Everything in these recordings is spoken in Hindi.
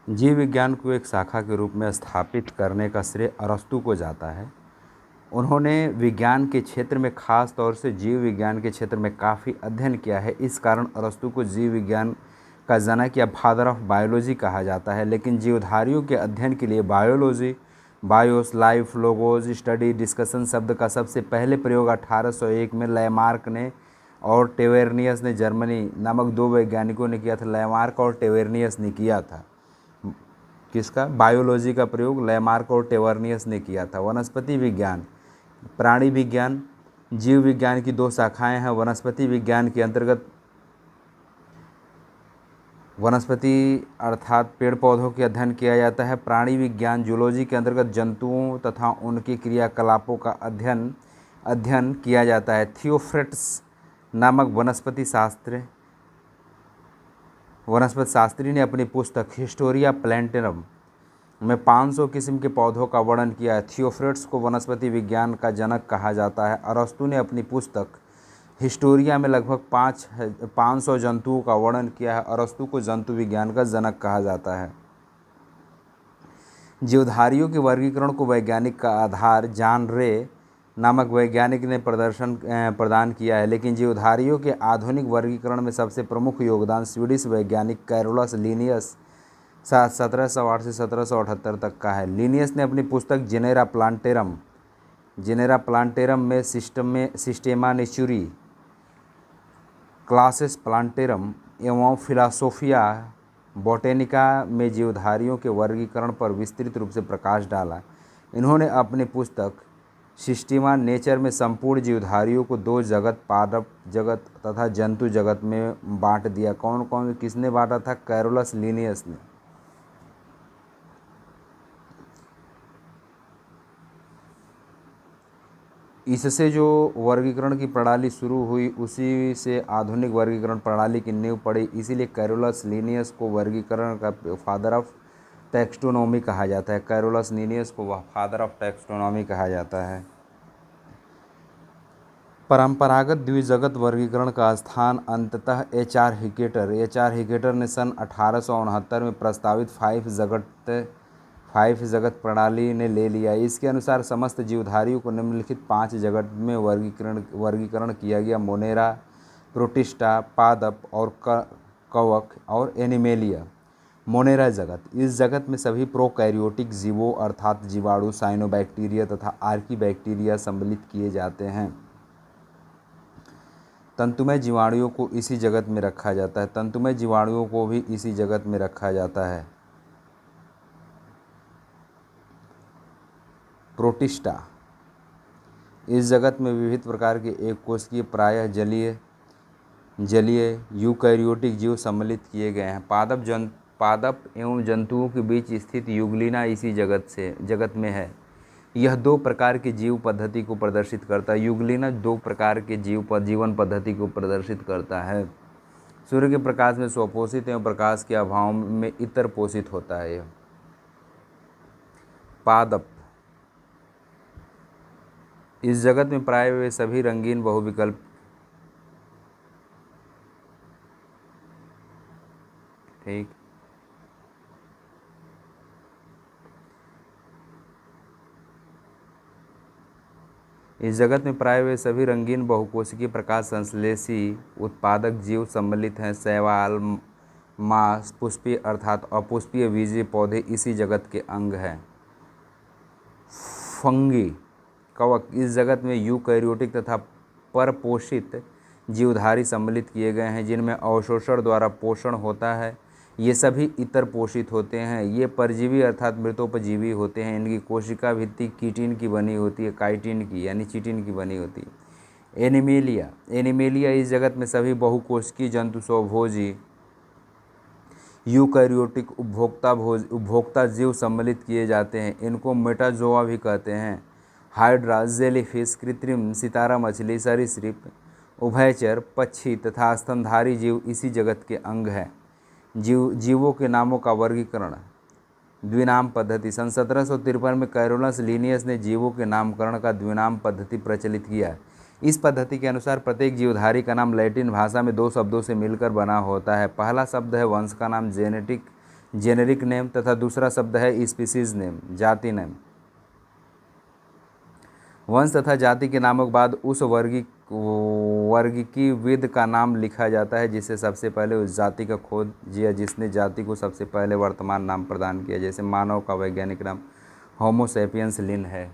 जीव विज्ञान को एक शाखा के रूप में स्थापित करने का श्रेय अरस्तू को जाता है। उन्होंने विज्ञान के क्षेत्र में खास तौर से जीव विज्ञान के क्षेत्र में काफ़ी अध्ययन किया है। इस कारण अरस्तू को जीव विज्ञान का जनक या फादर ऑफ बायोलॉजी कहा जाता है। लेकिन जीवधारियों के अध्ययन के लिए biology, BIOS, life, logos, study, discussion शब्द का सबसे पहले प्रयोग 1801 में लैमार्क ने और टेवेर्नियस ने, जर्मनी नामक दो वैज्ञानिकों ने किया था। लैमार्क और टेवेर्नियस ने किया था। किसका? बायोलॉजी का प्रयोग लैमार्क और टेवर्नियस ने किया था। वनस्पति विज्ञान, प्राणी विज्ञान, जीव विज्ञान की दो शाखाएं हैं। वनस्पति विज्ञान के अंतर्गत वनस्पति अर्थात पेड़ पौधों के अध्ययन किया जाता है। प्राणी विज्ञान, जूलॉजी के अंतर्गत जंतुओं तथा उनके क्रियाकलापों का अध्ययन किया जाता है। थियोफ्रेट्स नामक वनस्पति शास्त्री ने अपनी पुस्तक हिस्टोरिया प्लांटेरम में 500 किस्म के पौधों का वर्णन किया है। थियोफ्रेट्स को वनस्पति विज्ञान का जनक कहा जाता है। अरस्तू ने अपनी पुस्तक हिस्टोरिया में लगभग 500 जंतुओं का वर्णन किया है। अरस्तू को जंतु विज्ञान का जनक कहा जाता है। जीवधारियों के वर्गीकरण को वैज्ञानिक का आधार जॉन रे नामक वैज्ञानिक ने प्रदान किया है। लेकिन जीवधारियों के आधुनिक वर्गीकरण में सबसे प्रमुख योगदान स्वीडिश वैज्ञानिक कैरोलस लिनियस 1708 से 1778 तक का है। लिनियस ने अपनी पुस्तक जेनेरा प्लांटेरम में सिस्टेमा नेचुरी, क्लासेस प्लांटेरम एवं फिलासोफिया बोटेनिका में जीवधारियों के वर्गीकरण पर विस्तृत रूप से प्रकाश डाला। इन्होंने अपनी पुस्तक सिस्टेमा नेचर में संपूर्ण जीवधारियों को दो जगत, पादप जगत तथा जंतु जगत में बांट दिया। किसने बांटा था? कैरोलस लिनियस ने। इससे जो वर्गीकरण की प्रणाली शुरू हुई, उसी से आधुनिक वर्गीकरण प्रणाली की नींव पड़ी। इसीलिए कैरोलस लिनियस को वर्गीकरण का फादर ऑफ टैक्सोनॉमी कहा जाता है। कैरोलस लिनियस को फादर ऑफ टैक्सोनॉमी कहा जाता है। परंपरागत द्विजगत वर्गीकरण का स्थान अंततः एच.आर. हिकेटर ने सन 1869 में प्रस्तावित फाइव जगत प्रणाली ने ले लिया। इसके अनुसार समस्त जीवधारियों को निम्नलिखित 5 जगत में वर्गीकरण किया गया: मोनेरा, प्रोटिस्टा, पादप और कवक और एनिमेलिया। मोनेरा जगत, इस जगत में सभी प्रोकैरियोटिक जीवों अर्थात जीवाणु, साइनोबैक्टीरिया तथा आर्कीबैक्टीरिया सम्मिलित किए जाते हैं। तंतुमय जीवाणुओं को इसी जगत में रखा जाता है। तंतुमय जीवाणुओं को भी इसी जगत में रखा जाता है। प्रोटिस्टा, इस जगत में विविध प्रकार के एक कोशिकीय प्रायः जलीय यूकैरियोटिक जीव सम्मिलित किए गए हैं। पादप एवं जंतुओं के बीच स्थित यूग्लिना इसी जगत में है। यह 2 प्रकार के जीव पद्धति को प्रदर्शित करता है। यूग्लिना 2 प्रकार के जीवन पद्धति को प्रदर्शित करता है। सूर्य के प्रकाश में स्वपोषित एवं प्रकाश के अभाव में इतर पोषित होता है। यह पादप, इस जगत में प्राय वे सभी रंगीन बहुविकल्प इस जगत में प्राय वे सभी रंगीन बहुकोशिकीय प्रकाश संश्लेषी उत्पादक जीव सम्मिलित हैं। शैवाल, मांस, पुष्पीय अर्थात अपुष्पीय बीजीय पौधे इसी जगत के अंग हैं। फंगी, कवक, इस जगत में यूकैरियोटिक तथा परपोषित जीवधारी सम्मिलित किए गए हैं जिनमें अवशोषण द्वारा पोषण होता है। ये सभी इतर पोषित होते हैं। ये परजीवी अर्थात मृतोपजीवी होते हैं। इनकी कोशिका भित्ति कीटिन की बनी होती है, काइटिन की यानी चिटिन की बनी होती है। एनिमेलिया, इस जगत में सभी बहुकोशिकीय जंतु स्वभोजी यूकैरियोटिक उपभोक्ता जीव सम्मिलित किए जाते हैं। इनको मेटाजोआ भी कहते हैं। हाइड्रा, जेलीफिश, कृत्रिम सितारा मछली, सरीसृप, उभयचर, पक्षी तथा स्तनधारी जीव इसी जगत के अंग हैं। जीवों के नामों का वर्गीकरण द्विनाम पद्धति। सन 1753 में कैरोलस लिनियस ने जीवों के नामकरण का द्विनाम पद्धति प्रचलित किया। इस पद्धति के अनुसार प्रत्येक जीवधारी का नाम लैटिन भाषा में 2 शब्दों से मिलकर बना होता है। पहला शब्द है वंश का नाम, जेनेरिक नेम, तथा दूसरा शब्द है स्पीसीज नेम, जाति नेम। वंश तथा जाति के नामों के बाद उस वर्गीकीविद का नाम लिखा जाता है जिसे सबसे पहले उस जाति का खोज या जिसने जाति को सबसे पहले वर्तमान नाम प्रदान किया। जैसे मानव का वैज्ञानिक नाम होमो सैपियंस लिन है।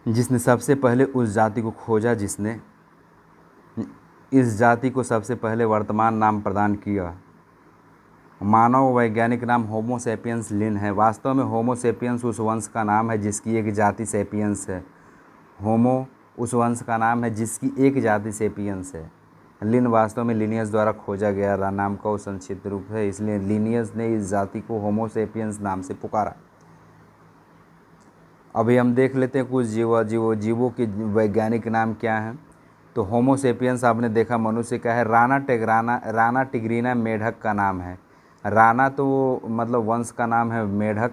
जिसने सबसे पहले उस जाति को खोजा, जिसने इस जाति को सबसे पहले वर्तमान नाम प्रदान किया। मानव वैज्ञानिक नाम होमो सैपियंस लिन है। वास्तव में होमो सैपियंस उस वंश का नाम है जिसकी एक जाति सैपियंस है। होमो उस वंश का नाम है जिसकी एक जाति सैपियंस है। लिन वास्तव में लिनियस द्वारा खोजा गया नाम का संक्षिप्त रूप है, इसलिए लिनियस ने इस जाति को होमो सैपियंस नाम से पुकारा। अभी हम देख लेते हैं कुछ जीवों के वैज्ञानिक नाम क्या हैं। तो होमो सेपियंस आपने देखा मनुष्य का है। राना टिग्रीना मेढक का नाम है। राना तो मतलब वंश का नाम है, मेढक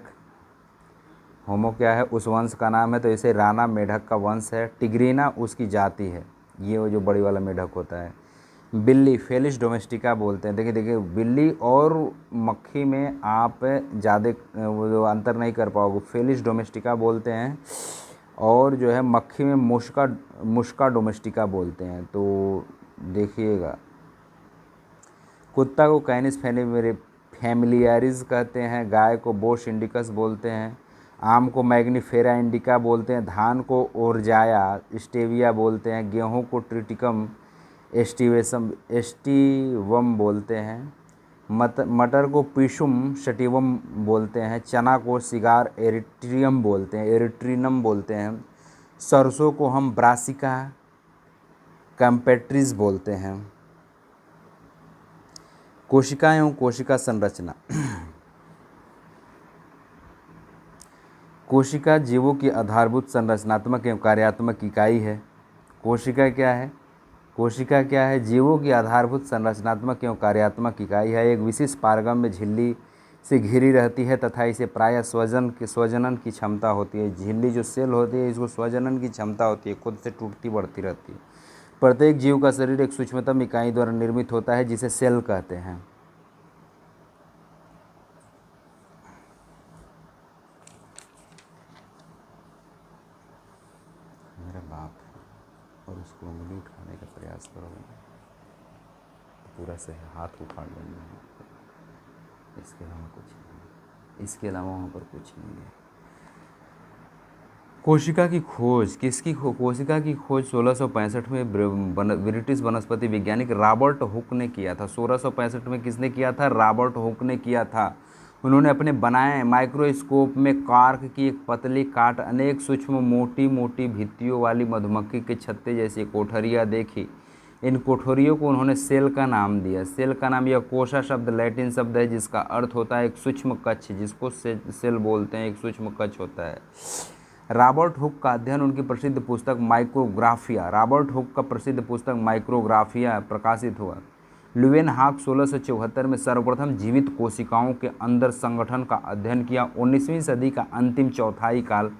होमो क्या है, उस वंश का नाम है, तो इसे राना मेढक का वंश है। टिग्रीना उसकी जाति है, ये वो जो बड़ी वाला मेढक होता है। बिल्ली फेलिस डोमेस्टिका बोलते हैं। देखिए बिल्ली और मक्खी में आप ज़्यादा वो अंतर नहीं कर पाओगे। फेलिस डोमेस्टिका बोलते हैं और जो है मक्खी में मुस्का डोमेस्टिका बोलते हैं। तो देखिएगा, कुत्ता को कैनिस फैमिलियारिस कहते हैं, गाय को बोस इंडिकस बोलते हैं, आम को मैग्नीफेरा इंडिका बोलते हैं, धान को ओरजाया स्टेविया बोलते हैं, गेहूं को ट्रिटिकम एस्टिवम बोलते हैं, मटर को पिशुम शटिवम बोलते हैं, चना को सिगार एरिट्रिनम बोलते हैं, सरसों को हम ब्रासिका कैम्पेट्रिस बोलते हैं। कोशिका एवं कोशिका संरचना। कोशिका जीवों की आधारभूत संरचनात्मक एवं कार्यात्मक इकाई है। कोशिका क्या है? कोशिका क्या है? जीवों की आधारभूत संरचनात्मक एवं कार्यात्मक इकाई है। एक विशिष्ट पारगम्य झिल्ली से घिरी रहती है तथा इसे प्रायः स्वजनन की क्षमता होती है। झिल्ली जो सेल होती है, इसको स्वजनन की क्षमता होती है, खुद से टूटती बढ़ती रहती है। प्रत्येक जीव का शरीर एक सूक्ष्मतम इकाई द्वारा निर्मित होता है जिसे सेल कहते हैं। मेरा बाप और उसको उंगली उठाने का प्रयास करोगे तो पूरा से हाथ उखाड़ लेंगे। इसके अलावा कुछ नहीं, इसके अलावा वहाँ पर कुछ नहीं है। कोशिका की खोज किसकी कोशिका की खोज 1665 में ब्रिटिश वनस्पति वैज्ञानिक रॉबर्ट हुक ने किया था। 1665 में किसने किया था? रॉबर्ट हुक ने किया था। उन्होंने अपने बनाए माइक्रोस्कोप में कार्क की एक पतली काट अनेक सूक्ष्म मोटी मोटी भित्तियों वाली मधुमक्खी के छत्ते जैसी कोठरियाँ देखी। इन कोठरियों को उन्होंने सेल का नाम दिया। सेल का नाम, यह कोशा शब्द लैटिन शब्द है जिसका अर्थ होता है एक सूक्ष्म कक्ष, जिसको सेल बोलते हैं, एक सूक्ष्म कक्ष होता है। रॉबर्ट हुक का अध्ययन उनकी प्रसिद्ध पुस्तक माइक्रोग्राफिया प्रकाशित हुआ। ल्यूवेनहॉक 1674 में सर्वप्रथम जीवित कोशिकाओं के अंदर संगठन का अध्ययन किया। 19वीं सदी का अंतिम चौथाई काल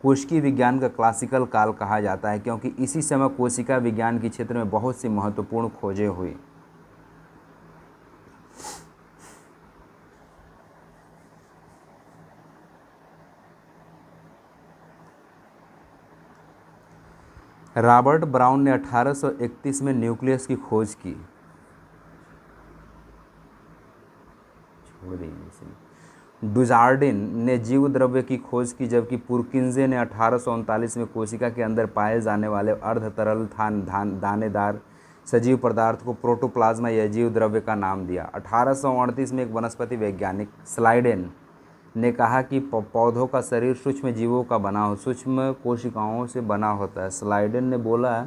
कोशिकी विज्ञान का क्लासिकल काल कहा जाता है, क्योंकि इसी समय कोशिका विज्ञान के क्षेत्र में बहुत सी महत्वपूर्ण खोजें हुई। रॉबर्ट ब्राउन ने 1831 में न्यूक्लियस की खोज की। डुजार्डिन ने जीव द्रव्य की खोज की, जबकि पुरकिंजे ने 1839 में कोशिका के अंदर पाए जाने वाले अर्ध तरल दानेदार सजीव पदार्थ को प्रोटोप्लाज्मा या जीव द्रव्य का नाम दिया। 1838 में एक वनस्पति वैज्ञानिक स्लाइडेन ने कहा कि पौधों का शरीर सूक्ष्म जीवों का सूक्ष्म कोशिकाओं से बना होता है। स्लाइडेन ने बोला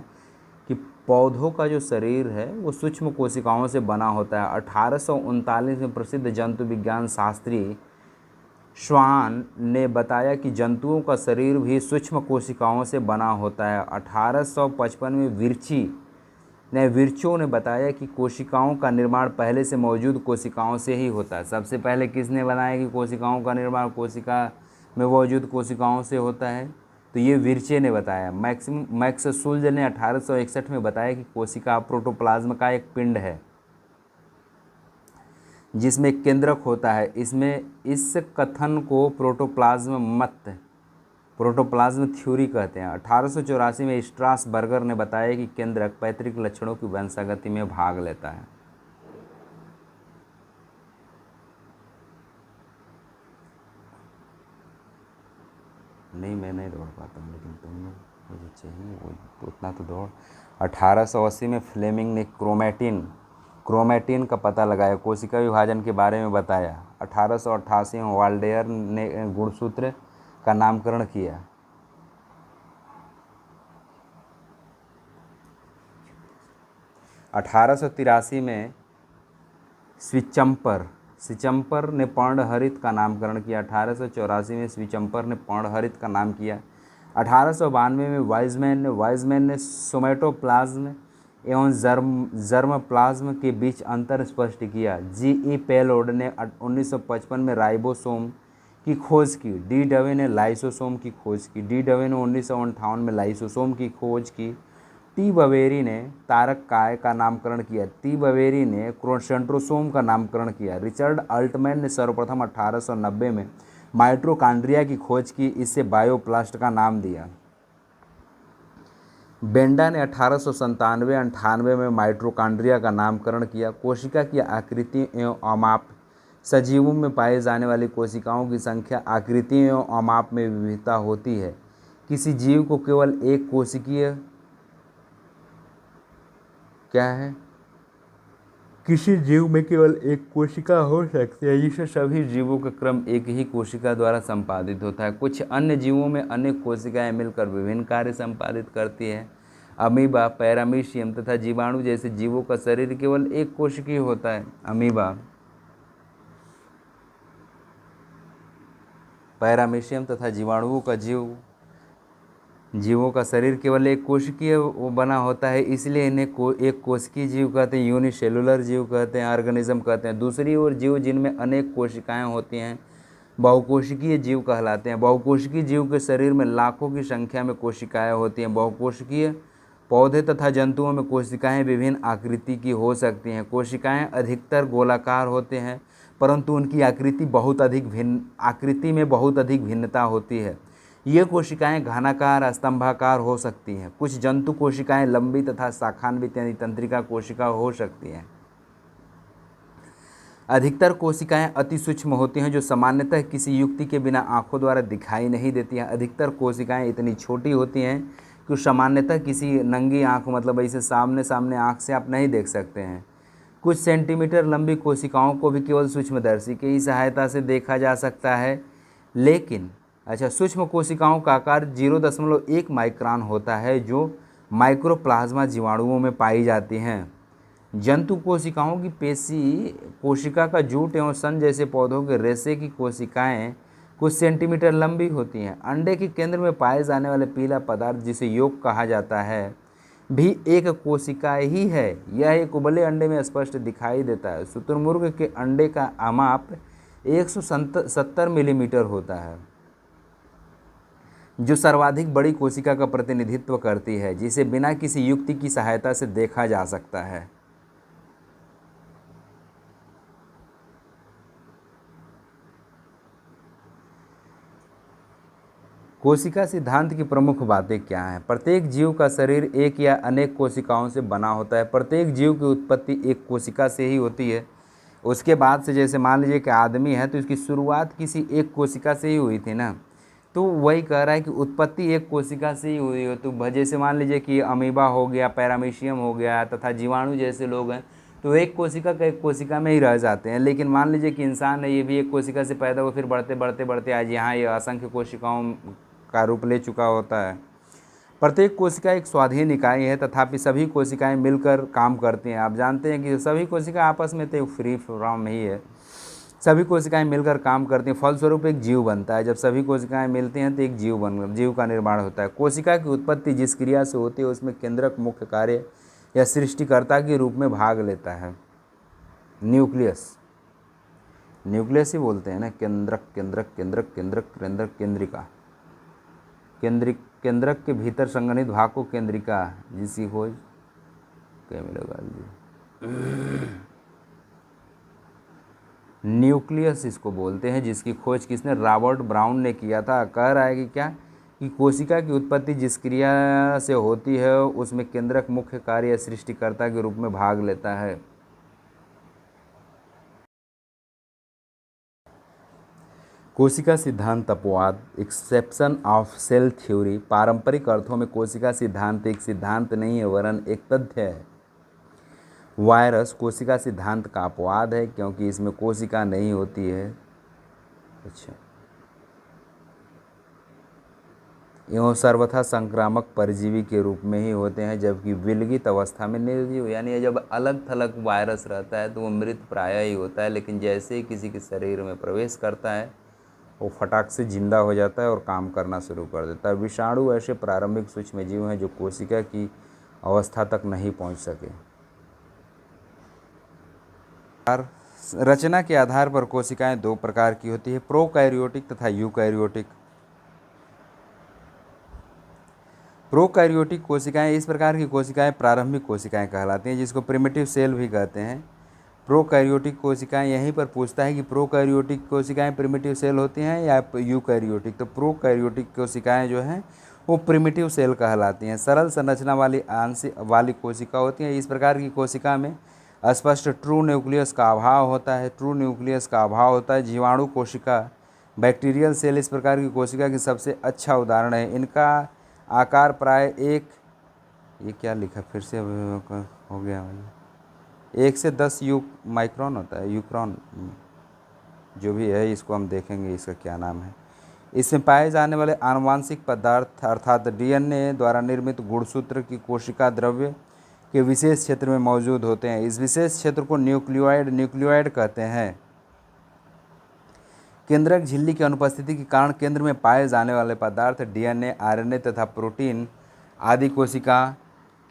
कि पौधों का जो शरीर है वो सूक्ष्म कोशिकाओं से बना होता है। 1839 में प्रसिद्ध जंतु विज्ञान शास्त्री श्वान ने बताया कि जंतुओं का शरीर भी सूक्ष्म कोशिकाओं से बना होता है। 1855 में विर्चो ने बताया कि कोशिकाओं का निर्माण पहले से मौजूद कोशिकाओं से ही होता है। सबसे पहले किसने बनाया कि कोशिकाओं का निर्माण कोशिका में मौजूद कोशिकाओं से होता है? तो ये विर्चे ने बताया। मैक्स शुल्ज ने 1861 में बताया कि कोशिका प्रोटोप्लाज्म का एक पिंड है जिसमें केंद्रक होता है। इसमें इस कथन को प्रोटोप्लाज्म थ्योरी कहते हैं। 1884 में स्ट्रासबर्गर ने बताया कि केंद्रक पैतृक लक्षणों की वंशागति में भाग लेता है। नहीं, मैं नहीं दौड़ पाता हूँ, लेकिन तुम लोग मुझे चाहिए वो तो उतना तो दौड़। 1880 में फ्लेमिंग ने क्रोमेटिन का पता लगाया, कोशिका विभाजन के बारे में बताया। 1888 में वाल्डेयर ने गुणसूत्र का नामकरण किया। 1883 में स्विचम्पर ने पर्णहरित का नामकरण किया। 1884 में स्विचम्पर ने पर्णहरित का नाम किया। 1892 में वाइजमैन ने सोमेटोप्लाज्म एवं जर्मप्लाज्म के बीच अंतर स्पष्ट किया। जी.ई. पेलोड ने 1955 में राइबोसोम की खोज की। डी. डवे ने लाइसोसोम की खोज की। डी. डवे ने 1958 में लाइसोसोम की खोज की। टी. बवेरी ने तारक काय का नामकरण किया। टी. बवेरी ने सेंट्रोसोम का नामकरण किया। रिचर्ड अल्टमैन ने सर्वप्रथम 1890 में माइटोकॉन्ड्रिया की खोज की, इससे बायोप्लास्ट का नाम दिया। बेंडा ने 1897-98 में माइटोकॉन्ड्रिया का नामकरण किया। कोशिका की आकृति एवं अमाप। सजीवों में पाए जाने वाली कोशिकाओं की संख्या, आकृति एवं अमाप में विविधता होती है। किसी जीव को केवल एक कोशिकीय किसी जीव में केवल एक कोशिका हो सकती है, जिससे सभी जीवों का क्रम एक ही कोशिका द्वारा संपादित होता है। कुछ अन्य जीवों में अनेक कोशिकाएं मिलकर विभिन्न कार्य संपादित करती है। अमीबा, पैरामीशियम तथा जीवाणु जैसे जीवों का शरीर केवल एक कोशिकीय होता है। अमीबा, पैरामीशियम तथा जीवों का शरीर केवल एक कोशिकीय बना होता है, इसलिए इन्हें एक कोशिकीय जीव कहते हैं, यूनिसेलुलर जीव कहते हैं, ऑर्गेनिज्म कहते हैं। दूसरी ओर जीव जिनमें अनेक कोशिकाएं होती हैं बहुकोशिकीय जीव कहलाते हैं। बहुकोशिकीय जीव के शरीर में लाखों की संख्या में कोशिकाएं होती हैं। बहुकोशिकीय पौधे तथा जंतुओं में कोशिकाएं विभिन्न आकृति की हो सकती हैं। कोशिकाएं अधिकतर गोलाकार होते हैं, परंतु उनकी आकृति में बहुत अधिक भिन्नता होती है। ये कोशिकाएं घनाकार, स्तंभाकार हो सकती हैं। कुछ जंतु कोशिकाएं लंबी तथा शाखान्वित यानी तंत्रिका कोशिका हो सकती हैं। अधिकतर कोशिकाएं अति सूक्ष्म होती हैं, जो सामान्यतः किसी युक्ति के बिना आंखों द्वारा दिखाई नहीं देती हैं। अधिकतर कोशिकाएं इतनी छोटी होती हैं कि सामान्यतः किसी नंगी आंख, मतलब ऐसे सामने आंख से आप नहीं देख सकते हैं। कुछ सेंटीमीटर लंबी कोशिकाओं को भी केवल सूक्ष्मदर्शी की ही सहायता से देखा जा सकता है। लेकिन सूक्ष्म कोशिकाओं का आकार 0.1 माइक्रोन होता है, जो माइक्रोप्लाज्मा जीवाणुओं में पाई जाती हैं। जंतु कोशिकाओं की पेशी, कोशिका का जूट एवं सन जैसे पौधों के रेशे की कोशिकाएं कुछ सेंटीमीटर लंबी होती हैं। अंडे के केंद्र में पाए जाने वाले पीला पदार्थ, जिसे योक कहा जाता है, भी एक कोशिका ही है। यह एक उबले अंडे में स्पष्ट दिखाई देता है। शुतुरमुर्ग के अंडे का आमाप 170 मिलीमीटर होता है, जो सर्वाधिक बड़ी कोशिका का प्रतिनिधित्व करती है, जिसे बिना किसी युक्ति की सहायता से देखा जा सकता है। कोशिका सिद्धांत की प्रमुख बातें क्या हैं? प्रत्येक जीव का शरीर एक या अनेक कोशिकाओं से बना होता है। प्रत्येक जीव की उत्पत्ति एक कोशिका से ही होती है। उसके बाद से, जैसे मान लीजिए कि आदमी है, तो इसकी शुरुआत किसी एक कोशिका से ही हुई थी ना, तो वही कह रहा है कि उत्पत्ति एक कोशिका से ही हुई हो। तो जैसे मान लीजिए कि अमीबा हो गया, पैरामीशियम हो गया तथा जीवाणु जैसे लोग हैं, तो एक कोशिका में ही रह जाते हैं। लेकिन मान लीजिए कि इंसान है, ये भी एक कोशिका से पैदा हुआ, फिर बढ़ते आज यहाँ ये असंख्य कोशिकाओं का रूप ले चुका होता है। प्रत्येक कोशिका एक स्वाधीन इकाई है, तथापि सभी कोशिकाएं मिलकर काम करती हैं। आप जानते हैं कि सभी कोशिकाएं आपस में तो फ्री फ्रॉम ही है, सभी कोशिकाएं मिलकर काम करती हैं, फलस्वरूप एक जीव बनता है। जब सभी कोशिकाएं मिलती हैं तो एक जीव का निर्माण होता है। कोशिका की उत्पत्ति जिस क्रिया से होती है, उसमें केंद्रक मुख्य कार्य या सृष्टिकर्ता के रूप में भाग लेता है। न्यूक्लियस ही बोलते हैं ना, केंद्रिका। केंद्रक के भीतर संघनित भाग को केंद्रिका, जिसकी खोज कैमिलो गाल्जी। न्यूक्लियस इसको बोलते हैं, जिसकी खोज किसने, रॉबर्ट ब्राउन ने किया था। कह रहा है कि क्या, कि कोशिका की उत्पत्ति जिस क्रिया से होती है उसमें केंद्रक मुख्य कार्य सृष्टिकर्ता के रूप में भाग लेता है। कोशिका सिद्धांत अपवाद, एक्सेप्शन ऑफ सेल थ्योरी। पारंपरिक अर्थों में कोशिका सिद्धांत एक सिद्धांत नहीं है वरन एक तथ्य है। वायरस कोशिका सिद्धांत का अपवाद है क्योंकि इसमें कोशिका नहीं होती है। अच्छा, एवं सर्वथा संक्रामक परजीवी के रूप में ही होते हैं, जबकि विलगित अवस्था में निर्जीव, यानी जब अलग थलग वायरस रहता है तो वो मृत प्राय ही होता है, लेकिन जैसे ही किसी के शरीर में प्रवेश करता है वो फटाक से जिंदा हो जाता है और काम करना शुरू कर देता है। विषाणु ऐसे प्रारंभिक सूक्ष्मजीव हैं जो कोशिका की अवस्था तक नहीं पहुंच सके। रचना के आधार पर कोशिकाएं दो प्रकार की होती है, प्रोकैरियोटिक तथा यूकैरियोटिक। प्रोकैरियोटिक कोशिकाएं, इस प्रकार की कोशिकाएं प्रारंभिक कोशिकाएं कहलाती हैं, जिसको प्रिमिटिव सेल भी कहते हैं। प्रोकैरियोटिक कोशिकाएं, यहीं पर पूछता है कि प्रोकैरियोटिक कोशिकाएं प्रिमिटिव सेल होती हैं या यूकैरियोटिक। तो प्रोकैरियोटिक कोशिकाएं जो हैं वो प्रिमिटिव सेल कहलाती हैं, सरल संरचना वाली कोशिका होती हैं। इस प्रकार की कोशिका में स्पष्ट ट्रू न्यूक्लियस का अभाव होता है। जीवाणु कोशिका, बैक्टीरियल सेल इस प्रकार की कोशिका की सबसे अच्छा उदाहरण है। इनका आकार प्राय ये क्या लिखा फिर से हो गया, 1 से 10 माइक्रोन होता है, यूक्रोन जो भी है, इसको हम देखेंगे इसका क्या नाम है। इसमें पाए जाने वाले आनुवांशिक पदार्थ अर्थात डीएनए द्वारा निर्मित गुणसूत्र की कोशिका द्रव्य के विशेष क्षेत्र में मौजूद होते हैं। इस विशेष क्षेत्र को न्यूक्लियोइड कहते हैं। केंद्रक झिल्ली की अनुपस्थिति के कारण केंद्र में पाए जाने वाले पदार्थ डीएनए, आरएनए तथा प्रोटीन आदि कोशिका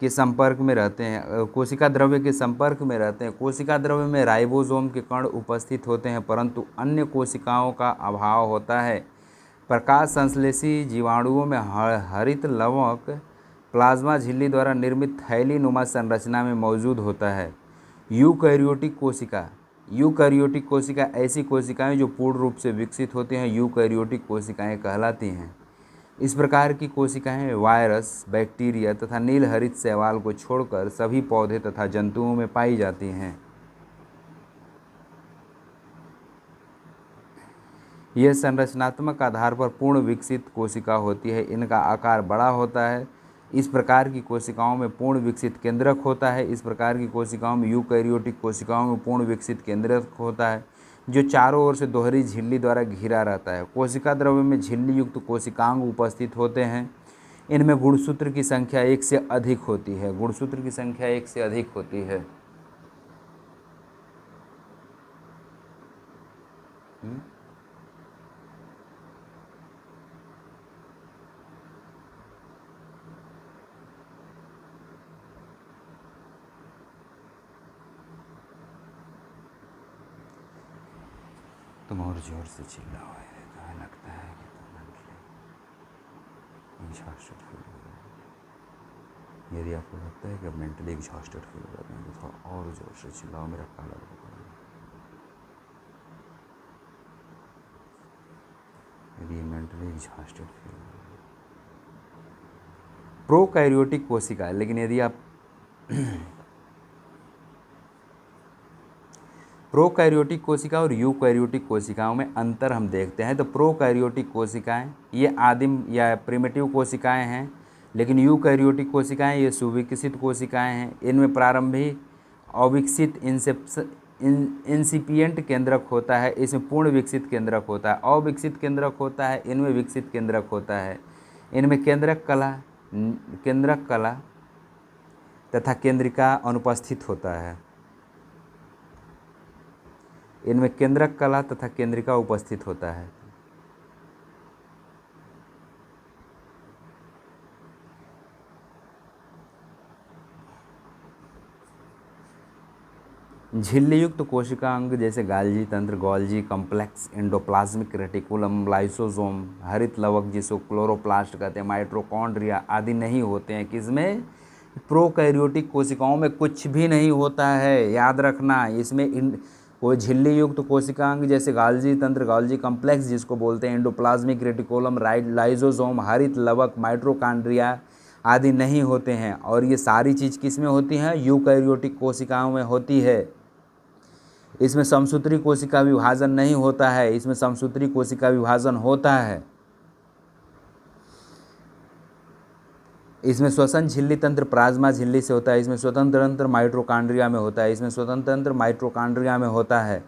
द्रव्य के संपर्क में रहते हैं। कोशिका द्रव्य में राइबोसोम के कण उपस्थित होते हैं, परंतु अन्य कोशिकाओं का अभाव होता है। प्रकाश संश्लेषी जीवाणुओं में हरित लवक प्लाज्मा झिल्ली द्वारा निर्मित थैली नुमा संरचना में मौजूद होता है। यूकैरियोटिक कोशिका ऐसी कोशिकाएं जो पूर्ण रूप से विकसित होती हैं यूकैरियोटिक कोशिकाएं कहलाती हैं। इस प्रकार की कोशिकाएं वायरस, बैक्टीरिया तथा नील हरित शैवाल को छोड़कर सभी पौधे तथा जंतुओं में पाई जाती हैं। यह संरचनात्मक आधार पर पूर्ण विकसित कोशिका होती है। इनका आकार बड़ा होता है। इस प्रकार की कोशिकाओं में पूर्ण विकसित केंद्रक होता है। इस प्रकार की कोशिकाओं में यूकैरियोटिक कोशिकाओं में पूर्ण विकसित केंद्रक होता है, जो चारों ओर से दोहरी झिल्ली द्वारा घिरा रहता है। कोशिका द्रव्य में झिल्ली युक्त कोशिकांग उपस्थित होते हैं। इनमें गुणसूत्र की संख्या 1 से अधिक होती है। तुम और जोर से चिल्लाओ, कहाँ लगता है कि तुम एग्जॉस्टेड फील हो रहे हो। यदि आपको लगता है कि मेंटली एग्जॉस्टेड फील हो रहे हैं तो थोड़ा और जोर से चिल्लाओ, मेरा कॉलर पकड़ो। यदि मेंटली एग्जॉस्टेड फील हो रहे हैं, प्रोकैरियोटिक कोशिका, लेकिन यदि आप प्रोकैरियोटिक कोशिका और यूकैरियोटिक कोशिकाओं में अंतर हम देखते हैं। तो प्रोकैरियोटिक कोशिकाएं ये आदिम या प्रिमिटिव कोशिकाएं हैं, लेकिन यूकैरियोटिक कोशिकाएं ये सुविकसित कोशिकाएं हैं। इनमें प्रारंभिक अविकसित इंसिपिएंट केंद्रक होता है, इसमें पूर्ण विकसित केंद्रक होता है। अविकसित केंद्रक होता है, इनमें विकसित केंद्रक होता है। इनमें केंद्रक कला तथा केंद्रिका अनुपस्थित होता है। इनमें केंद्रक कला तथा केंद्रिका उपस्थित होता है। झिल्ली युक्त कोशिकांग जैसे Golgi complex, endoplasmic reticulum, lysosome, हरित लवक जिसको क्लोरोप्लास्ट कहते हैं, माइटोकॉन्ड्रिया आदि नहीं होते हैं। किसमें? प्रोकैरियोटिक कोशिकाओं में कुछ भी नहीं होता है, याद रखना। इसमें कोई झिल्ली युक्त कोशिकांग जैसे गोल्जी कॉम्प्लेक्स जिसको बोलते हैं, एंडोप्लाज्मिक रेटिकुलम, लाइसोसोम, हरित लवक, माइटोकॉन्ड्रिया आदि नहीं होते हैं। और ये सारी चीज़ किस में होती हैं? यूकैरियोटिक कोशिकाओं में होती है। इसमें समसूत्री कोशिका विभाजन नहीं होता है, इसमें समसूत्री कोशिका विभाजन होता है। इसमें श्वसन झिल्ली तंत्र प्लाज्मा झिल्ली से होता है, इसमें स्वतंत्र तंत्र माइटोकॉन्ड्रिया में होता है, इसमें स्वतंत्र तंत्र माइटोकॉन्ड्रिया में होता है।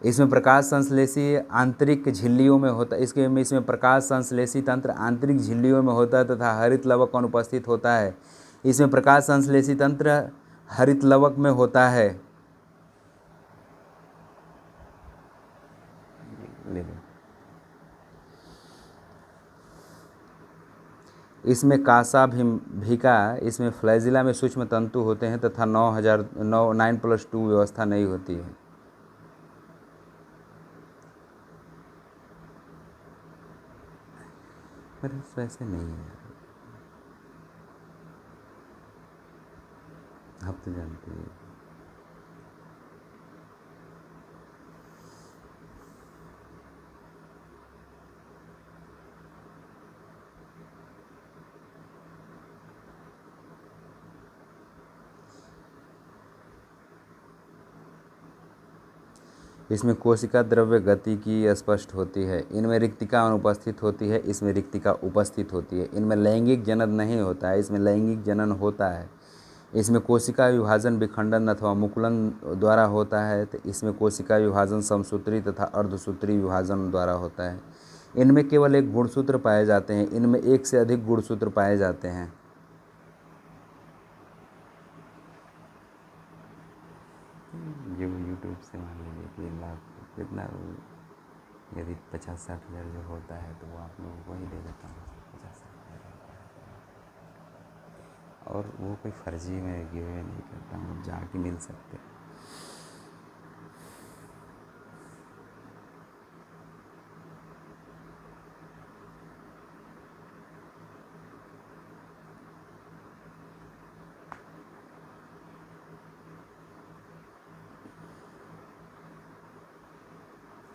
इसमें प्रकाश संश्लेषी आंतरिक झिल्लियों में होता है, इसमें प्रकाश संश्लेषी तंत्र आंतरिक झिल्लियों में होता है तथा हरित लवक अनुपस्थित होता है। इसमें प्रकाश संश्लेषी तंत्र हरित लवक में होता है। इसमें कासा भिका, इसमें फ्लैजिला में सूक्ष्म तंतु होते हैं तथा 9+2 व्यवस्था नहीं होती है। मेरे वैसे नहीं है, आप तो जानते हैं। इसमें कोशिका द्रव्य गति की स्पष्ट होती है, इनमें रिक्तिका अनुपस्थित होती है, इसमें रिक्तिका उपस्थित होती है। इनमें लैंगिक जनन नहीं होता है, इसमें लैंगिक जनन होता है। इसमें कोशिका विभाजन विखंडन अथवा मुकुलन द्वारा होता है, तो इसमें कोशिका विभाजन समसूत्री तथा अर्धसूत्री विभाजन द्वारा होता है। इनमें केवल एक गुणसूत्र पाए जाते हैं, इनमें एक से अधिक गुणसूत्र पाए जाते हैं। जो यूट्यूब से मान लीजिए कि लाख कितना, यदि 50-60 हज़ार जो होता है तो वो आप लोगों को ही दे देता हूँ 50-60 हज़ार। और वो कोई फर्जी में गिव अवे नहीं करता हूँ, जाके मिल सकते।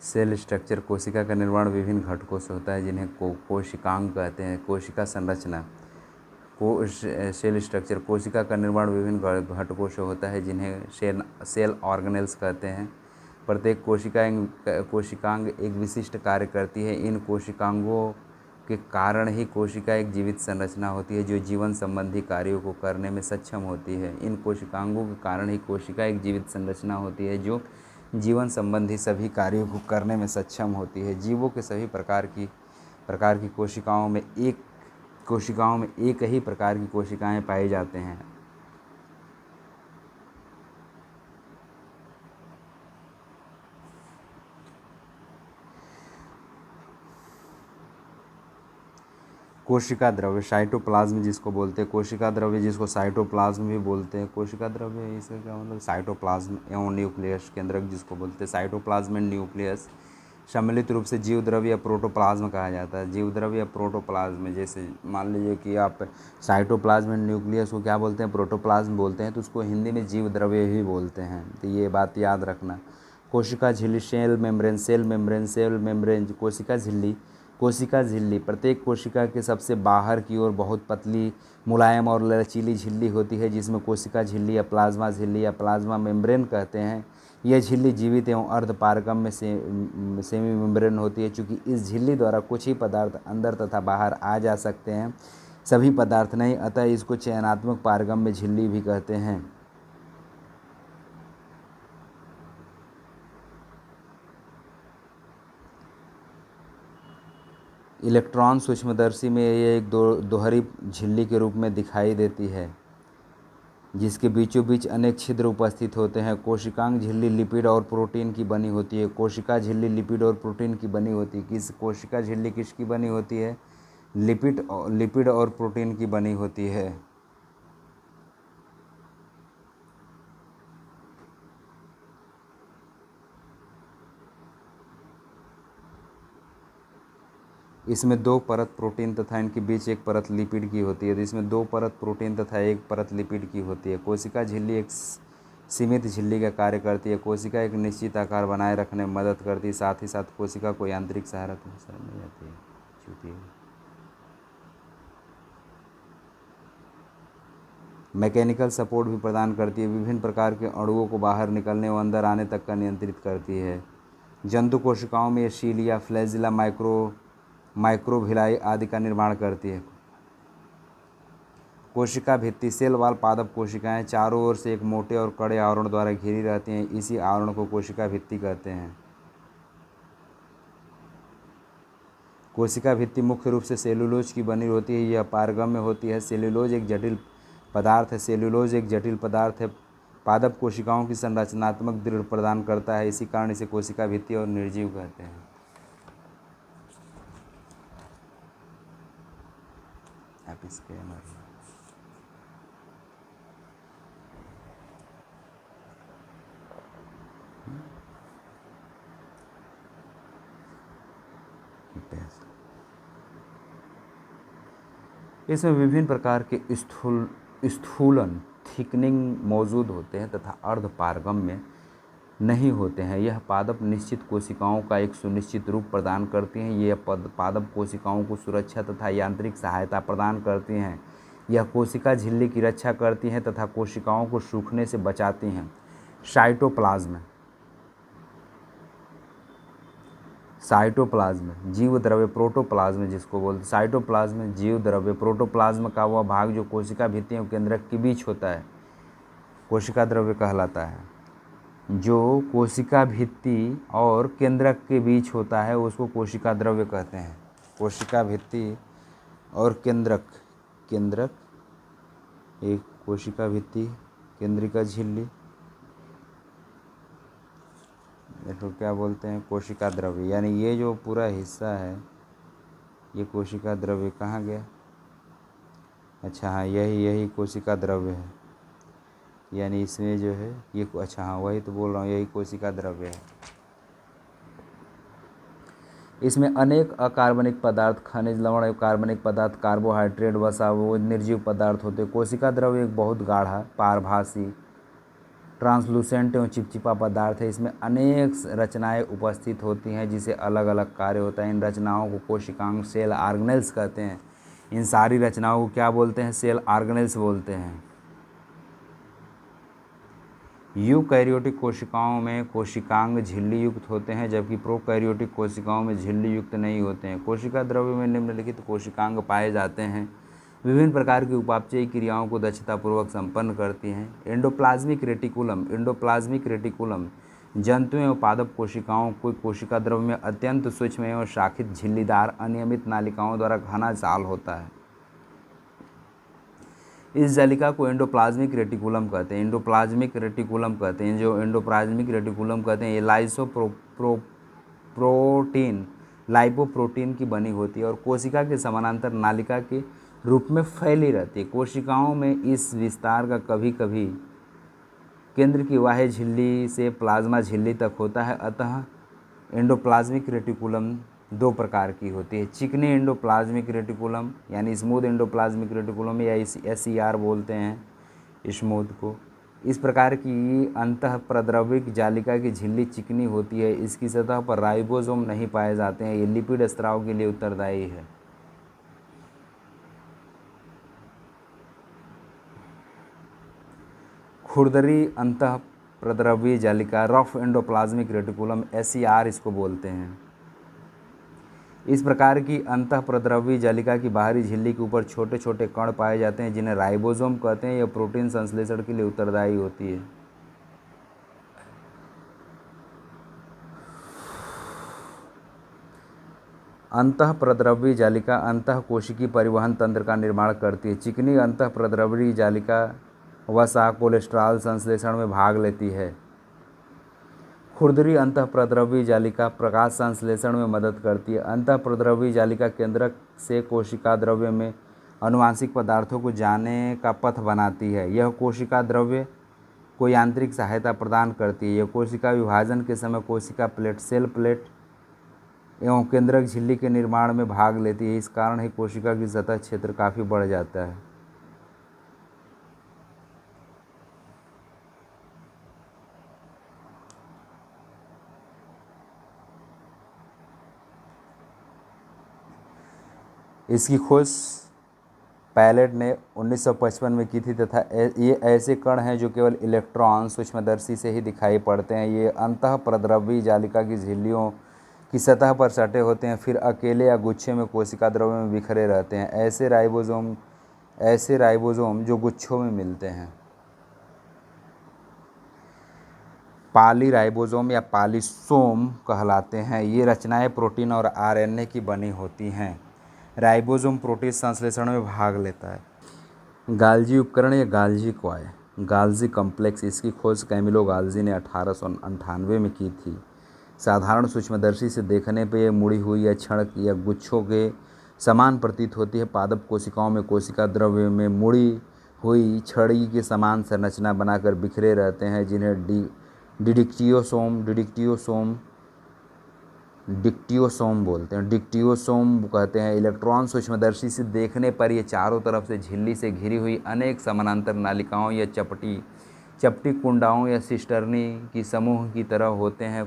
सेल स्ट्रक्चर, कोशिका का निर्माण विभिन्न घटकों से होता है जिन्हें कोशिकांग कहते हैं। कोशिका संरचना, सेल स्ट्रक्चर, कोशिका का निर्माण विभिन्न घटकों से होता है जिन्हें सेल ऑर्गेनेल्स कहते हैं। प्रत्येक कोशिकांग एक विशिष्ट कार्य करती है। इन कोशिकांगों के कारण ही कोशिका एक जीवित संरचना होती है जो जीवन संबंधी कार्यों को करने में सक्षम होती है। इन कोशिकांगों के कारण ही कोशिका एक जीवित संरचना होती है जो जीवन संबंधी सभी कार्यों को करने में सक्षम होती है। जीवों के सभी प्रकार की कोशिकाओं में एक ही प्रकार की कोशिकाएं पाई जाते हैं। कोशिका द्रव्य, साइटोप्लाज्म जिसको बोलते हैं, कोशिका द्रव्य जिसको साइटोप्लाज्म भी बोलते हैं। कोशिका द्रव्य इसका क्या मतलब? साइटोप्लाज्म एवं न्यूक्लियस केंद्रक जिसको बोलते हैं। साइटोप्लाज्म एंड न्यूक्लियस सम्मिलित रूप से जीव द्रव्य या प्रोटोप्लाज्म कहा जाता है। जीव द्रव्य या प्रोटोप्लाज्म, जैसे मान लीजिए कि आप साइटोप्लाज्म एंड न्यूक्लियस को क्या बोलते हैं? प्रोटोप्लाज्म बोलते हैं, तो उसको हिंदी में जीव द्रव्य ही बोलते हैं। तो ये बात याद रखना। कोशिका झिल्ली, सेल मेम्ब्रेन, कोशिका झिल्ली प्रत्येक कोशिका के सबसे बाहर की ओर बहुत पतली, मुलायम और लचीली झिल्ली होती है जिसमें कोशिका झिल्ली या प्लाज्मा झिल्ली या प्लाज्मा मेम्ब्रेन कहते हैं। यह झिल्ली जीवित एवं अर्धपारगम में सेमी मेम्ब्रेन होती है। चूँकि इस झिल्ली द्वारा कुछ ही पदार्थ अंदर तथा बाहर आ जा सकते हैं, सभी पदार्थ नहीं, अतः इसको चयनात्मक पारगम्य झिल्ली भी कहते हैं। इलेक्ट्रॉन सूक्ष्मदर्शी में यह एक दोहरी झिल्ली के रूप में दिखाई देती है जिसके बीचों बीच अनेक छिद्र उपस्थित होते हैं। कोशिकांग झिल्ली लिपिड और प्रोटीन की बनी होती है। कोशिका झिल्ली लिपिड और प्रोटीन की बनी होती है। कोशिका झिल्ली किसकी बनी होती है? लिपिड और प्रोटीन की बनी होती है। इसमें दो परत प्रोटीन तथा इनके बीच एक परत लिपिड की होती है। तो इसमें दो परत प्रोटीन तथा एक परत लिपिड की होती है। कोशिका झिल्ली एक सीमित झिल्ली का कार्य करती है। कोशिका एक निश्चित आकार बनाए रखने में मदद करती है। साथ ही साथ कोशिका को यांत्रिक सहायता मिल जाती है। मैकेनिकल सपोर्ट भी प्रदान करती है। विभिन्न प्रकार के अणुओं को बाहर निकलने और अंदर आने तक का नियंत्रित करती है। जंतु कोशिकाओं में शीलिया, फ्लैजिला, माइक्रोविलाई आदि का निर्माण करती है। कोशिका भित्ति सेल वाल पादप कोशिकाएं चारों ओर से एक मोटे और कड़े आवरण द्वारा घिरी रहती हैं। इसी आवरण को कोशिका भित्ति कहते हैं। कोशिका भित्ति मुख्य रूप से सेलुलोज की बनी होती है। यह पारगम्य होती है। सेलुलोज एक जटिल पदार्थ है। पादप कोशिकाओं की संरचनात्मक दृढ़ प्रदान करता है। इसी कारण इसे कोशिका भित्ति और निर्जीव कहते हैं। आप इसके इसमें विभिन्न प्रकार के स्थूलन थिकनिंग मौजूद होते हैं तथा अर्ध पारगम्य नहीं होते हैं। यह पादप निश्चित कोशिकाओं का एक सुनिश्चित रूप प्रदान करती हैं। यह पादप कोशिकाओं को सुरक्षा तथा यांत्रिक सहायता प्रदान करती हैं। यह कोशिका झिल्ली की रक्षा करती हैं तथा कोशिकाओं को सूखने से बचाती हैं। साइटोप्लाज्म जीव द्रव्य, प्रोटोप्लाज्म जिसको बोलते हैं। साइटोप्लाज्म जीव द्रव्य, प्रोटोप्लाज्म का वह भाग जो कोशिका भित्ति और केंद्रक के बीच होता है कोशिका द्रव्य कहलाता है। जो कोशिका भित्ति और केंद्रक के बीच होता है उसको कोशिका द्रव्य कहते हैं। कोशिका भित्ति और केंद्रक एक कोशिका भित्ति, केंद्रिका झिल्ली, इसको क्या बोलते हैं? कोशिका द्रव्य। यानी ये जो पूरा हिस्सा है ये कोशिका द्रव्य कहाँ गया? अच्छा हाँ, यही कोशिका द्रव्य है। यानी इसमें जो है ये, अच्छा हाँ वही तो बोल रहा हूँ, यही कोशिका द्रव्य है। इसमें अनेक अकार्बनिक पदार्थ, खनिज, लवण, कार्बनिक पदार्थ, कार्बोहाइड्रेट, वसा, वो निर्जीव पदार्थ होते हैं। कोशिका द्रव्य एक बहुत गाढ़ा, पारभासी, ट्रांसलूसेंट एवं चिपचिपा पदार्थ है। इसमें अनेक रचनाएं उपस्थित होती हैं जिसे अलग अलग कार्य होता है। इन रचनाओं को कोशिकांग सेल ऑर्गेनेल्स कहते हैं। इन सारी रचनाओं को क्या बोलते हैं? सेल ऑर्गेनेल्स बोलते हैं। यूकैरियोटिक कोशिकाओं में कोशिकांग झिल्ली युक्त होते हैं जबकि प्रोकैरियोटिक कोशिकाओं में झिल्ली युक्त नहीं होते हैं। कोशिका द्रव्य में निम्नलिखित कोशिकांग पाए जाते हैं। विभिन्न प्रकार की उपापचयी क्रियाओं को दक्षतापूर्वक संपन्न करती हैं। एंडोप्लाज्मिक रेटिकुलम जंतु एवं पादप कोशिकाओं को कोशिका द्रव्य में अत्यंत सूक्ष्म एवं शाखित झिल्लीदार अनियमित नालिकाओं द्वारा घना जाल होता है। इस जालिका को एंडोप्लाज्मिक रेटिकुलम कहते हैं। जो एंडोप्लाज्मिक रेटिकुलम कहते हैं ये लाइपोप्रोटीन की बनी होती है और कोशिका के समानांतर नालिका के रूप में फैली रहती है। कोशिकाओं में इस विस्तार का कभी कभी केंद्र की बाह्य झिल्ली से प्लाज्मा झिल्ली तक होता है। अतः एंडोप्लाज्मिक रेटिकुलम दो प्रकार की होती है। चिकनी एंडोप्लाज्मिक रेटिकुलम यानी स्मूथ एंडोप्लाज्मिक रेटिकुलम या SER बोलते हैं स्मूथ को। इस प्रकार की अंतःप्रद्रविक जालिका की झिल्ली चिकनी होती है। इसकी सतह पर राइबोसोम नहीं पाए जाते हैं। ये लिपिड स्राव के लिए उत्तरदायी है। खुरदरी अंतःप्रद्रवीय जालिका, रफ एंडोप्लाज्मिक रेटिकुलम, SER इसको बोलते हैं। इस प्रकार की अंतःप्रद्रवीय जालिका की बाहरी झिल्ली के ऊपर छोटे छोटे कण पाए जाते हैं जिन्हें राइबोसोम कहते हैं। यह प्रोटीन संश्लेषण के लिए उत्तरदायी होती है। अंतःप्रद्रवीय जालिका अंतःकोशिकीय परिवहन तंत्र का निर्माण करती है। चिकनी अंतःप्रद्रवीय जालिका वसा, कोलेस्ट्रॉल संश्लेषण में भाग लेती है। खुरदरी अंतःप्रद्रवीय जालिका प्रकाश संश्लेषण में मदद करती है। अंतःप्रद्रवीय जालिका केंद्रक से कोशिका द्रव्य में आनुवांशिक पदार्थों को जाने का पथ बनाती है। यह कोशिका द्रव्य को यांत्रिक सहायता प्रदान करती है। यह कोशिका विभाजन के समय कोशिका प्लेट, सेल प्लेट एवं केंद्रक झिल्ली के निर्माण में भाग लेती है। इस कारण ही कोशिका की सतह क्षेत्र काफ़ी बढ़ जाता है। इसकी खोज पैलेट ने 1955 में की थी तथा ये ऐसे कण हैं जो केवल इलेक्ट्रॉन सूक्ष्मदर्शी से ही दिखाई पड़ते हैं। ये अंतःप्रद्रवी जालिका की झिल्लियों की सतह पर सटे होते हैं, फिर अकेले या गुच्छे में कोशिका द्रव्य में बिखरे रहते हैं। ऐसे राइबोसोम जो गुच्छों में मिलते हैं पॉलीराइबोसोम या पॉलीसोम कहलाते हैं। ये रचनाएं प्रोटीन और आरएनए की बनी होती हैं। राइबोसोम प्रोटीन संश्लेषण में भाग लेता है। गाल्जी उपकरण या गाल्जी कॉय, गाल्जी कॉम्प्लेक्स, इसकी खोज कैमिलो गाल्जी ने 1898 में की थी। साधारण सूक्ष्मदर्शी से देखने पर यह मुड़ी हुई या छड़ या गुच्छों के समान प्रतीत होती है। पादप कोशिकाओं में कोशिका द्रव्य में मुड़ी हुई छड़ी के समान संरचना बनाकर बिखरे रहते हैं, जिन्हें डिक्टियोसोम बोलते हैं, डिक्टियोसोम कहते हैं। इलेक्ट्रॉन सूक्ष्मदर्शी से देखने पर ये चारों तरफ से झिल्ली से घिरी हुई अनेक समानांतर नालिकाओं या चपटी कुंडाओं या सिस्टर्नी की समूह की तरह होते हैं।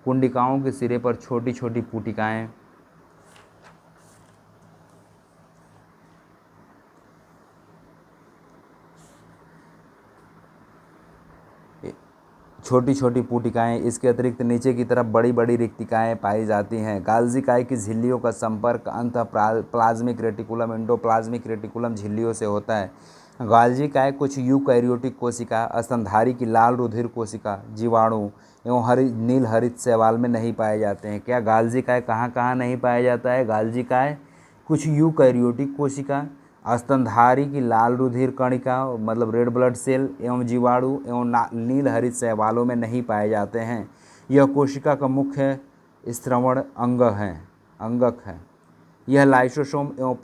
कुंडिकाओं के सिरे पर छोटी छोटी पुटिकाएँ इसके अतिरिक्त नीचे की तरफ बड़ी बड़ी रिक्तिकाएँ पाई जाती हैं। गाल्जी काय की झिल्लियों का संपर्क अंतः प्लाज्मिक रेटिकुलम एंडोप्लाज्मिक रेटिकुलम झिल्लियों से होता है। गाल्जी काय कुछ यूकैरियोटिक कोशिका, स्तनधारी की लाल रुधिर कोशिका, जीवाणु एवं नील हरित शैवाल में नहीं पाए जाते हैं। क्या गाल्जी काय कहाँ कहाँ नहीं पाया जाता है? गाल्जी काय कुछ यूकैरियोटिक कोशिका, स्तनधारी की लाल रुधिर कणिका मतलब रेड ब्लड सेल एवं जीवाणु एवं नील हरित शैवालों में नहीं पाए जाते हैं। यह कोशिका का मुख्य स्रवण अंगक है। यह लाइसोसोम एवं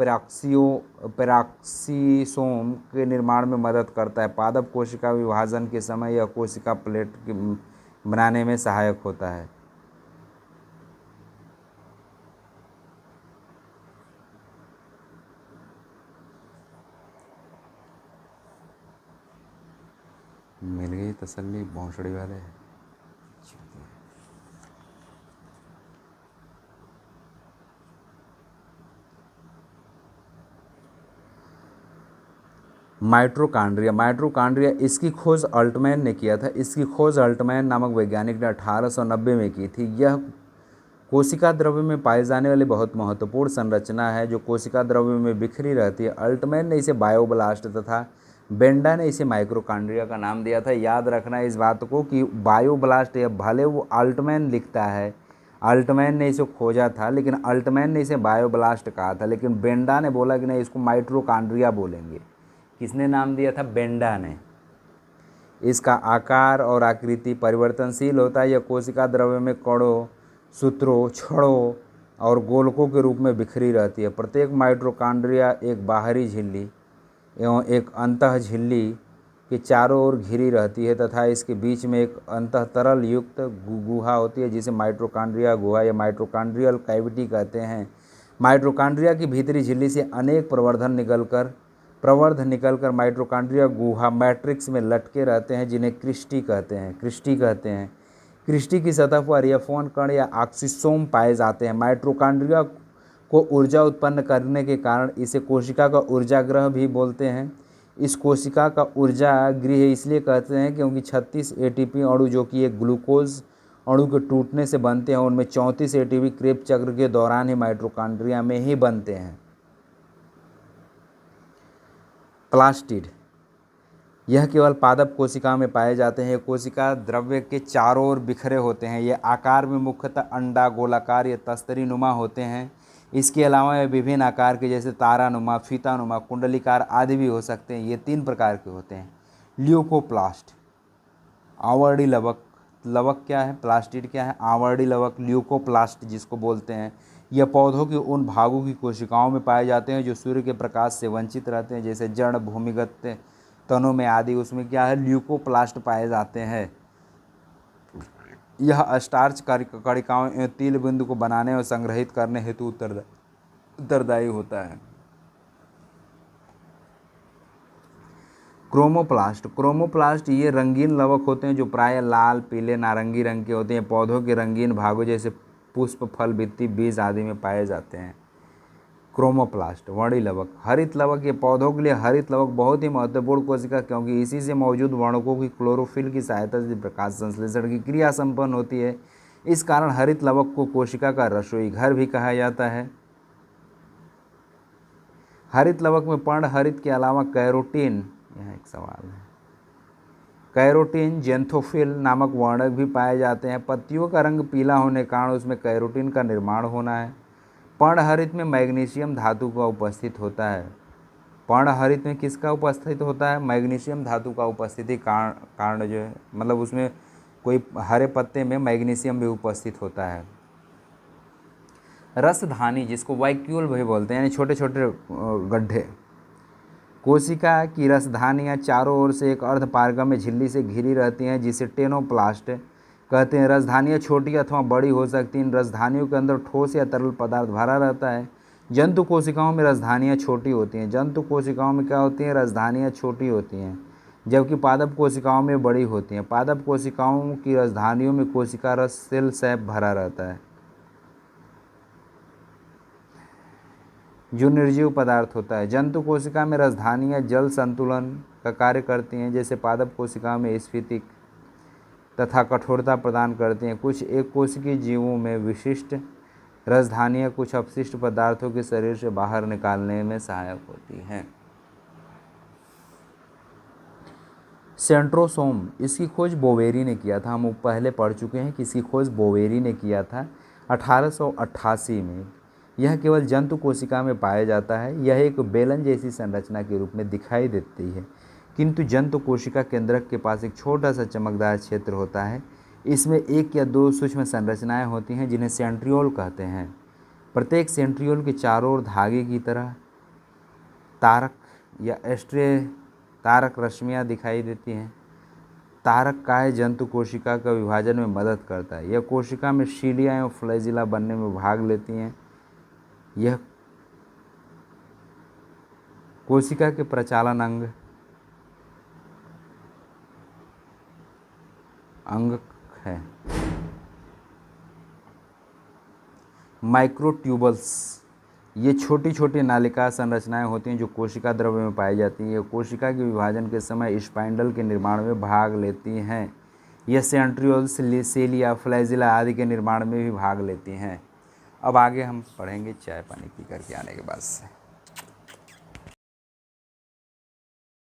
पेराक्सीसोम के निर्माण में मदद करता है। पादप कोशिका विभाजन के समय यह कोशिका प्लेट बनाने में सहायक होता है। मिल गई तसल्ली भोंसड़ी वाले। माइटोकॉन्ड्रिया इसकी खोज अल्टमैन ने किया था। इसकी खोज अल्टमैन नामक वैज्ञानिक ने 1890 में की थी। यह कोशिका द्रव्य में पाए जाने वाली बहुत महत्वपूर्ण संरचना है जो कोशिका द्रव्य में बिखरी रहती है। अल्टमैन ने इसे बायोब्लास्ट तथा बेंडा ने इसे माइटोकॉन्ड्रिया का नाम दिया था। याद रखना इस बात को कि बायोब्लास्ट या भले वो अल्टमैन लिखता है, अल्टमैन ने इसे खोजा था, लेकिन अल्टमैन ने इसे बायोब्लास्ट कहा था, लेकिन बेंडा ने बोला कि नहीं इसको माइटोकॉन्ड्रिया बोलेंगे। किसने नाम दिया था? बेंडा ने। इसका आकार और आकृति परिवर्तनशील होता है। यह कोशिका द्रव्य में कणों, सूत्रों, छड़ों और गोलकों के रूप में बिखरी रहती है। प्रत्येक माइटोकॉन्ड्रिया एक बाहरी झिल्ली एवं एक अंतः झिल्ली के चारों ओर घिरी रहती है तथा इसके बीच में एक अंतः तरल युक्त गुहा होती है जिसे माइटोकॉन्ड्रिया गुहा या माइटोकॉन्ड्रियल कैविटी कहते हैं। माइटोकॉन्ड्रिया की भीतरी झिल्ली से अनेक प्रवर्ध निकलकर माइटोकॉन्ड्रिया गुहा मैट्रिक्स में लटके रहते हैं, जिन्हें क्रिस्टी कहते हैं। क्रिस्टी की सतह पर एफ1 कण या ऑक्सीसोम पाए जाते हैं। माइटोकॉन्ड्रिया को ऊर्जा उत्पन्न करने के कारण इसे कोशिका का ऊर्जागृह भी बोलते हैं। इस कोशिका का ऊर्जा गृह इसलिए कहते हैं क्योंकि 36 एटीपी अणु जो कि एक ग्लूकोज अणु के टूटने से बनते हैं, उनमें 34 एटीपी क्रेब चक्र के दौरान ही माइटोकॉन्ड्रिया में ही बनते हैं। प्लास्टिड यह केवल पादप कोशिका में पाए जाते हैं। कोशिका द्रव्य के चारों ओर बिखरे होते हैं। ये आकार में मुख्यतः अंडा, गोलाकार या तस्तरी नुमा होते हैं। इसके अलावा ये विभिन्न आकार के जैसे तारानुमा, फीतानुमा, कुंडलीकार आदि भी हो सकते हैं। ये 3 प्रकार के होते हैं। ल्यूकोप्लास्ट आवर्डी लवक क्या है? प्लास्टिड क्या है? आवर्डी लवक ल्यूकोप्लास्ट जिसको बोलते हैं। यह पौधों के उन भागों की कोशिकाओं में पाए जाते हैं जो सूर्य के प्रकाश से वंचित रहते हैं, जैसे जड़, भूमिगत तनों में आदि। उसमें क्या है? ल्यूकोप्लास्ट पाए जाते हैं। यह स्टार्च कणिकाओं एवं तिल बिंदु को बनाने और संग्रहित करने हेतु उत्तरदायी होता है। क्रोमोप्लास्ट ये रंगीन लवक होते हैं जो प्रायः लाल, पीले, नारंगी रंग के होते हैं। पौधों के रंगीन भागों जैसे पुष्प, फल, भित्ति, बीज आदि में पाए जाते हैं। क्रोमोप्लास्ट। वर्णी लवक। हरित लवक। ये पौधों के लिए हरित लवक बहुत ही महत्वपूर्ण कोशिका, क्योंकि इसी से मौजूद वर्णकों की क्लोरोफिल की सहायता से प्रकाश संश्लेषण की क्रिया संपन्न होती है। इस कारण हरित लवक को कोशिका का रसोई घर भी कहा जाता है। हरित लवक में पर्णहरित के अलावा कैरोटीन, यहाँ एक सवाल है, कैरोटीन, जेंथोफिल नामक वर्णक भी पाए जाते हैं। पत्तियों का रंग पीला होने के कारण उसमें कैरोटीन का निर्माण होना है। पर्णहरित में मैग्नीशियम धातु का उपस्थित होता है। पर्णहरित में किसका उपस्थित होता है? मैग्नीशियम धातु का उपस्थिति कारण जो है, मतलब उसमें कोई हरे पत्ते में मैग्नीशियम भी उपस्थित होता है। रसधानी, जिसको वैक्यूल भी बोलते हैं, यानी छोटे छोटे गड्ढे। कोशिका की रसधानियाँ चारों ओर से एक अर्धपारगम्य झिल्ली से घिरी रहती हैं, जिसे टेनोप्लास्ट कहते हैं। रसधानियाँ छोटी अथवा बड़ी हो सकती हैं। इन रसधानियों के अंदर ठोस या तरल पदार्थ भरा रहता है। जंतु कोशिकाओं में रसधानियाँ छोटी होती हैं। जंतु कोशिकाओं में क्या होती हैं? रसधानियाँ छोटी होती हैं, जबकि पादप कोशिकाओं में बड़ी होती हैं। पादप कोशिकाओं की रसधानियों में कोशिका रस सेल सैप भरा रहता है, जो निर्जीव पदार्थ होता है। जंतु कोशिका में रसधानियाँ जल संतुलन का कार्य करती हैं, जैसे पादप कोशिका में स्फीतिक तथा कठोरता प्रदान करती हैं। कुछ एक कोशिकीय जीवों में विशिष्ट रसधानियाँ कुछ अपशिष्ट पदार्थों के शरीर से बाहर निकालने में सहायक होती हैं। सेंट्रोसोम, इसकी खोज बोवेरी ने किया था। हम पहले पढ़ चुके हैं कि इसकी खोज बोवेरी ने किया था 1888 में। यह केवल जंतु कोशिका में पाया जाता है। यह एक बेलन जैसी संरचना के रूप में दिखाई देती है, किंतु जंतु कोशिका केंद्रक के पास एक छोटा सा चमकदार क्षेत्र होता है। इसमें एक या दो सूक्ष्म संरचनाएं होती हैं, जिन्हें सेंट्रियोल कहते हैं। प्रत्येक सेंट्रियोल के चारों ओर धागे की तरह तारक या एस्ट्रे तारक रश्मियाँ दिखाई देती हैं। तारक काय जंतु कोशिका का विभाजन में मदद करता है। यह कोशिका में शीलिया एवं फ्लैजिला बनने में भाग लेती हैं। यह कोशिका के प्रचालन अंग है। माइक्रोट्यूबल्स, ये छोटी छोटी नालिका संरचनाएं होती हैं जो कोशिका द्रव्य में पाई जाती हैं। ये कोशिका के विभाजन के समय स्पाइंडल के निर्माण में भाग लेती हैं। यह सेंट्रियोल्स, सेलिया, फ्लैजिला आदि के निर्माण में भी भाग लेती हैं। अब आगे हम पढ़ेंगे चाय पानी पी करके आने के बाद से।